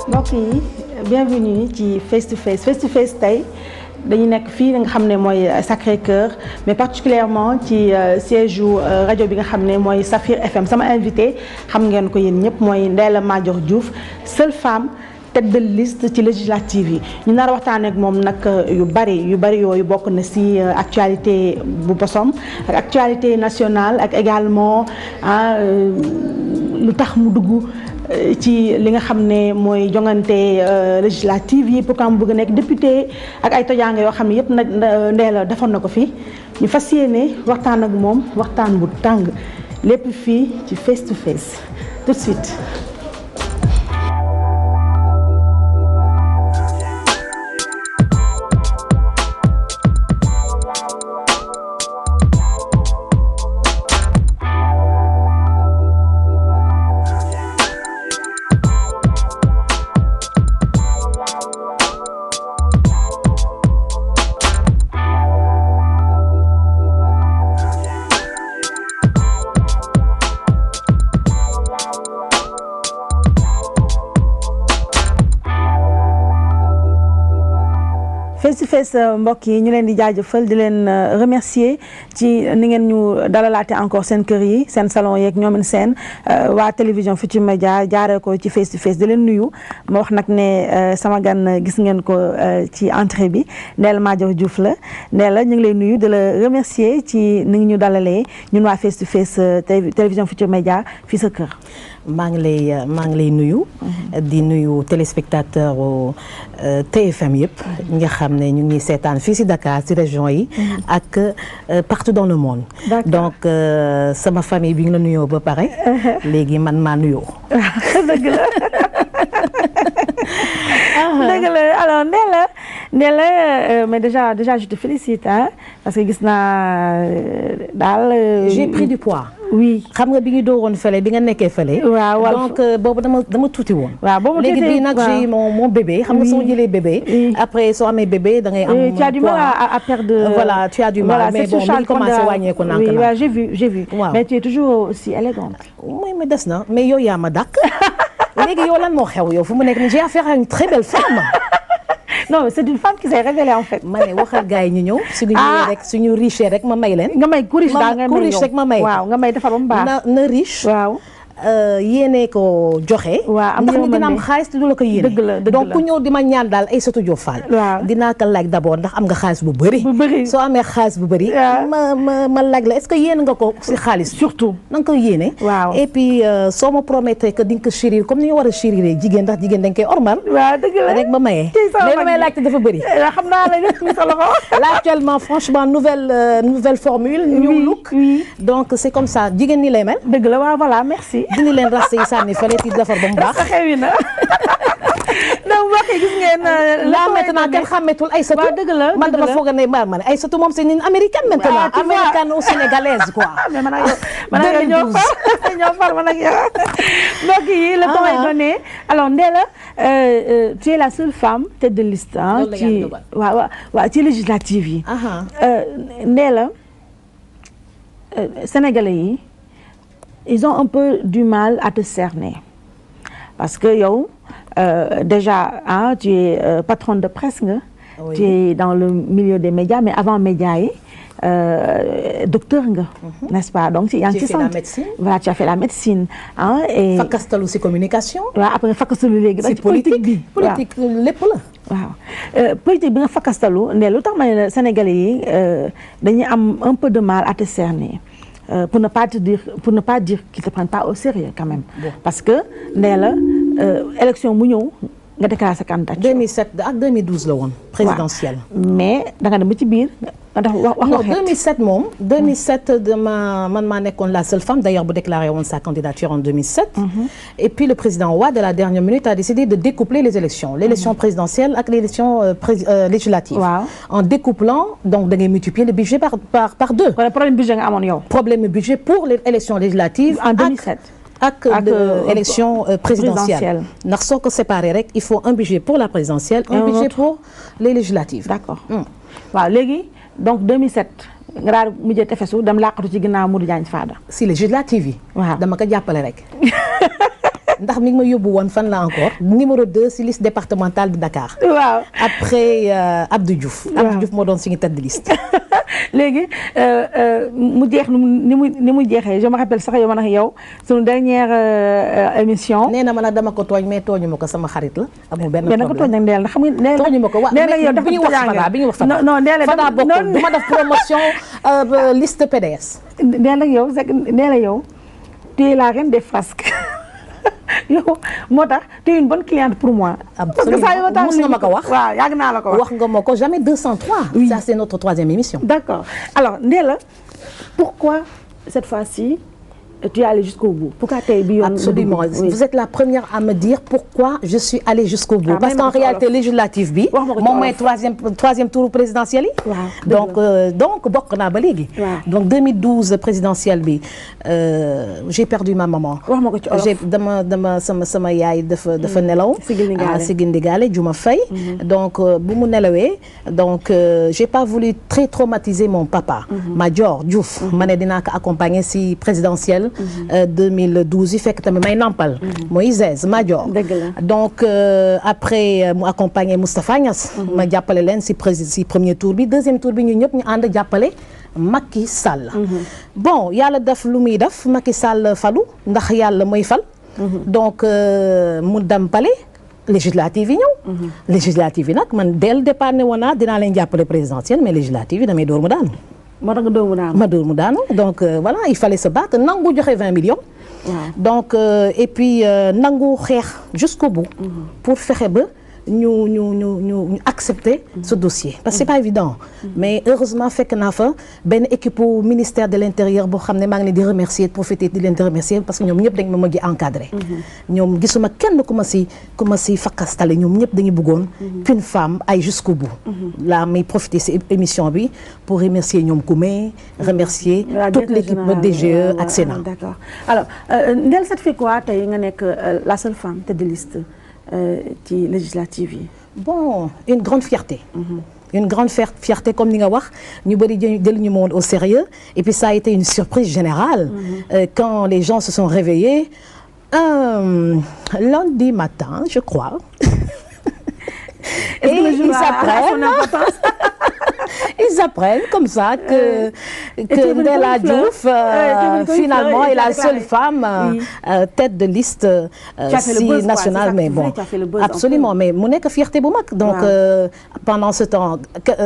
mbokk yi bienvenue ci face to face tey dañu nekk fii nga xam ne mooy Sacré-Cœur mais particulièrement ci siège rajo bi nga xam ne mooy Safir FM sama invité xam ngeen ko yéen ñëpp mooy Ndella Madior Diouf seule femme tête de liste ci législative yi ñu nar a waxtaanee ak moom nag yu bari yooyu bokk na ci actualité bu bosom ak actualité nationale ak également lu tax mu dugg ci li nga xam ne mooy jongante législative yi pourquoi mu bëgg nekk député ak ay tojaange yoo xam ne yëpp nag Ndella defoon na ko fi ñu fas yéene waxtaan ak moom waxtaan bu tàng lépp fii ci face to face tout de suite. face to face mbokk yi ñu leen di jaajëfal di leen remercier ci ni ngeen ñu dalalaate encore seen kër yi seen salon yeeg ñoomin seen waa télévision Futurs Médias jaaree ko ci face to face di leen nuyu ma wax nag ne sama gan gis ngeen ko ci entrée bi Ndella Madior Diouf la Ndella ñu ngi lay nuyu di la remercier ci ni ngi ñu dalalee ñun waa face to face télévision Futurs Médias fii sa kër. maa ngi lay nuyu. di nuyu téléspectateur TFM yëpp. nga xam ne ñu ngi seetaan fii ci Dakar ci région yi. ak partout dans le monde. donc sama famille bi nga la nuyoo ba pare. léegi man maa nuyoo. dëgg la. dëgg la alors Ndella mais déjà je te félicite parce que gis naa daal. j'ai pris du poids. oui xam nga bi ñu dooroon fële bi nga nekkee fële. waaw donc boobu dama tuuti woon. waaw boobu léegi bii nag j'ai mon bébé. xam nga soo jëlee bébé. après soo amee bébé da ngay am. tu as du mal à perdre. voilà tu as du mal mais bon mi ngi commencé wàññeeku nànk na. waaw j'ai vu. waaw mais tu es toujours aussi élégante. mooy mais des na mais yow yaa ma dàq. léegi yow lan moo xew yow fu mu nekk nii j'ai affaire à une très belle femme. non c'est une femme qui s'est révélée en fait. ma ne waxal gars yi ñu ñëw. suñu ñëwee rek suñu riche rek ma may leen. nga may ku riche daa nga may riche rek ma may. waaw nga may defar ba mu baax. na riche. waaw. yéene ko joxe. waaw am ndax ni dina am xaalis te du la ko yéene. dëgg la donc ku ñëw di ma ñaan daal Aïssatou Diop Fall. waaw dinaa ko laaj d'abord ndax am nga xaalis bu bëri. bu bëri soo amee xaalis bu bëri. ma laaj la est-ce que yéene nga ko si xaalis. surtout na nga ko yéene. waaw et puis soo ma promettre que di nga ko chérir comme ni ñu war a chérir jigéen ndax jigéen dañ koy ormal. waaw dëgg la rek ma maye. mais lu may laajte dafa bëri. xam naa la nga sa loxo. là actuellement franchement nouvelle formule. new look. oui donc c'est comme ça jigéen ñi lay mel. dëgg la waaw voilà merci. dindi leen rasta yi sànni fële ci defar ba mu baax. xewi na. donc mbokk yi gis ngeen. là maintenant kenn xàmmeetul Aïssatou. waaw dëgg la man dama foog ne ma ne Aïssatou moom c'est une américaine maintenant. américaine ou sénégalaise quoi. mais man ak yow ñoo far man ak yow. mbokk yi le temps est donné alors Ndella tu es la seule femme tête de liste ci waaw ci législative yi. Ndella sénégalais yi ils ont un peu du mal à te cerner parce que yow déjà tu es patronne de presse nga. Oui. Tu es dans le milieu des médias mais avant médias yi docteur nga. N'est-ce pas donc yaa ngi ci santé. Voilà tu as fait la médecine et. fakkastalu ci communication. waaw après fakkastalu léegi. ci politique bi politique lépp la. waaw politique bi nga fakkastalu ne lu tax ma ne Sénégalais yi dañuy am un peu de mal à te cerner. Pour ne pas dire qu'ils te prennent pas au sérieux quand même. Bon. Parce que Ndella élection mu ñëw nga déclaré sa candidature. 2007 ak 2012 la woon. présidentielle. mais da nga dem ba ci biir nga def wax non 2007 moom. 2007 man maa nekkoon la seule femme d'ailleurs bu déclaré woon sa candidature en 2007. Et puis le président Wade à la dernière minute a décidé de découpler les élections. L'élection présidentielle ak l'élection législative. waaw en découplant donc da ngay multiplier le budget par deux. wala problème budget nga amoon yow. problème budget pour les élections législatives. en 2007. ak élection présidentielle ndax soo ko séparé rek il faut un budget pour la présidentielle un budget pour les législatives. D'accord waaw léegi donc 2007 nga daal mujjee tefesu dem làqatu ci ginnaaw Modou Diagne Fada. si législative yi. waaw dama ko jàppale rek. ndax mi ngi ma yóbbu woon fan la encore numéro 2 ci liste départementale de Dakar. waaw après Abdou Diouf. waaw Abdou Diouf moo doon suñu tête de liste. léegi mu jeex ni mu jeexee je me rappelle sax yow man ak yow sunu dernière émission. nee na ma nag dama ko tooñ mais tooñu ma ko sama xarit la. amul benn problème mais nag tooñ nag Ndella ndax xam nga Ndella tooñu ma ko waaw mais bi ñu wax Fada bi ñu wax Fada. non Ndella Fada bokkul du ma def promotion liste PDS. Ndella yow Ndella yow tu es la reine des frasques. yow moo tax tu es une bonne cliente pour moi. absolument mos nga ma ko wax waaw yàgg naa la ko wax. wax nga ma ko jamais 203. oui ça c'est notre 3e émission. d'accord alors Ndella pourquoi cette fois-ci tu es allée jusqu'au bout. pourquoi tey bi yoon. absolument vous êtes la première à me dire pourquoi je suis allée jusqu'au bout. parce qu'en réalité législative bi. moom mooy troisième tour présidentiel yi. donc bokk naa ba léegi. donc 2012 présidentielle bi j'ai perdu ma maman. wax ma ko ci olof dama sama yaay dafa nelaw. Sigil Ndigalé Juma Faye. donc bu mu nelawee donc j'ai pas voulu très traumatiser mon papa. Madior Diouf. ma ne dinaa ko accompagner si présidentielle. 2012 yi fekk tamit may nampal. Moïse Madior. donc après mu accompagner Moustapha Niass. ma jàppale leen si premier tour bi deuxième tour bi ñu ñëpp ñu ànd jàppale Macky Sall. bon yàlla def lu muy def Macky Sall falu ndax yàlla mooy fal. donc mu dem palais législative yi ñëw. législative yi nag man dès le départ ne woon naa dinaa leen jàppale présidentielle mais législative yi damay door mu daanu. moo tax nga dóor mu daanu. ma dóor mu daanu donc voilà il fallait se battre nangu joxe 20 millions. donc et puis nangu xeex jusqu'au bout. pour fexe ba ñu accepter ce dossier. parce que c'est pas évident. mais heureusement fekk naa fa benn équipe au ministère de l'intérieur boo xam ne maa ngi leen di remercier profiter di leen di remercier parce que ñoom ñëpp dañ ma mujj encadré. ñoom gisuma kenn ku ma si fakkastale ñoom ñëpp dañu bëggoon. qu'une femme aille jusqu'au bout. là may profiter ci émission bi pour remercier ñoom Koumé. remercier toute l'équipe DGE ak Sénat. d'accord alors Ndella ça te fait quoi tey nga nekk la seule femme tête de liste. ci législative yi. bon une grande fierté. une grande fierté comme ni nga wax ñu bëri jël ñu woon au sérieux et puis ça a été une surprise générale. quand les gens se sont réveillés lundi matin je crois. et ils apprennent comme ça que Ndella Diouf finalement est la seule femme tête de liste si nationale mais bon absolument mais mu nekk fierté bu mag donc pendant ce temps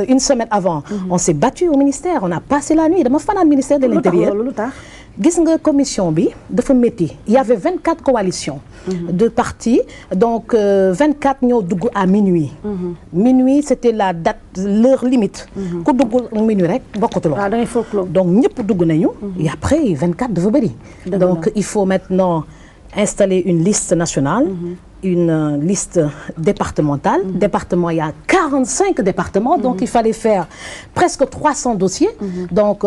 une semaine avant on s'est battu au ministère on a passé la nuit dama fanaan ministère de l'intérieur gis nga commission bi dafa métti il y avait 24 coalitions de partis donc 24 ñoo dugg à minuit minuit c'était la date l'heure limite ku duggul minuit rek bokkatuloo donc ñëpp dugg nañu et après 24 dafa bëri donc il faut maintenant installer une liste nationale une liste départementale. Département, il y a 45 départements, donc il fallait faire presque 300 dossiers. Donc,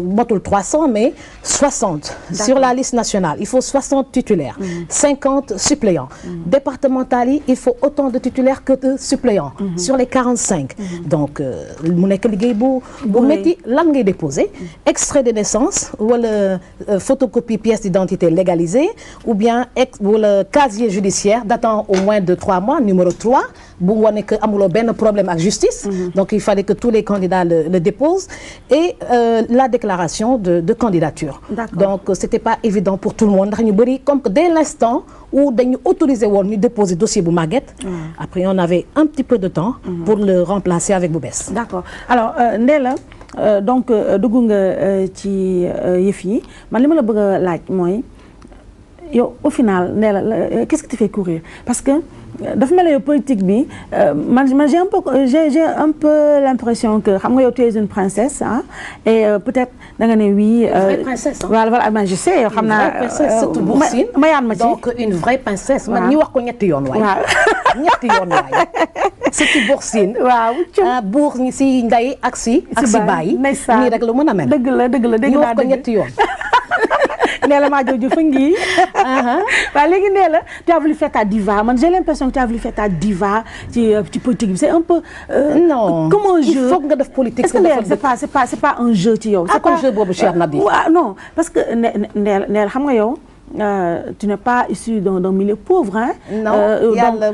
motul 300, mais 60 sur la liste nationale. Il faut 60 titulaires, 50 suppléants. Départemental, il faut autant de titulaires que de suppléants sur les 45. Donc, mu nekk liggéey bu metti lan ngay déposer extrait de naissance wala photocopie pièce d'identité légalisée ou bien wala casier judiciaire datant au moins de 3 mois, numéro 3, bu wane que amuloo benn problème ak justice. Donc il fallait que tous les candidats le déposent et la déclaration de candidature. Donc c'était pas évident pour tout le monde ndax ñu bëri comme que dès l'instant où dañu autorisé woon ñu déposer dossier bu màgget. Après on avait un petit peu de temps pour le remplacer avec bu bees. D'accord. Alors Ndella donc dugg nga ci yëf yi man li ma la bëgg a laaj mooy yow au final Ndella qu'est-ce qui te fait courir parce que dafa mel ne yow politique bi man j'ai un peu l'impression que xam nga yow tu es une princesse ah et peut-être da nga ne oui. Une vraie princesse ah. voilà man je sais xam naa. Une vraie princesse surtout Boursine. mayaan ma ci donc une vraie princesse. man ñu wax ko ñetti yoon waay. waaw ñetti yoon waay. surtout Boursine. waaw buur ñi si ndey ak si. ak si baay nii rek la mën a mel. dëgg la ñu wax ko ñetti yoon. Ndella Madior Diouf ngi. waaw léegi Ndella tu as voulu faire ta diva man j'ai l'impression que tu as voulu faire ta diva ci politique bi c'est un peu. non comme un jeu il faut nga def politique. est-ce que c'est pas un jeu ci yow. c'est pas jeu boobu cher Nabi. waaw non parce que Ndella xam nga yow tu n'es pas issu d'un milieu pauvre hein. non yàlla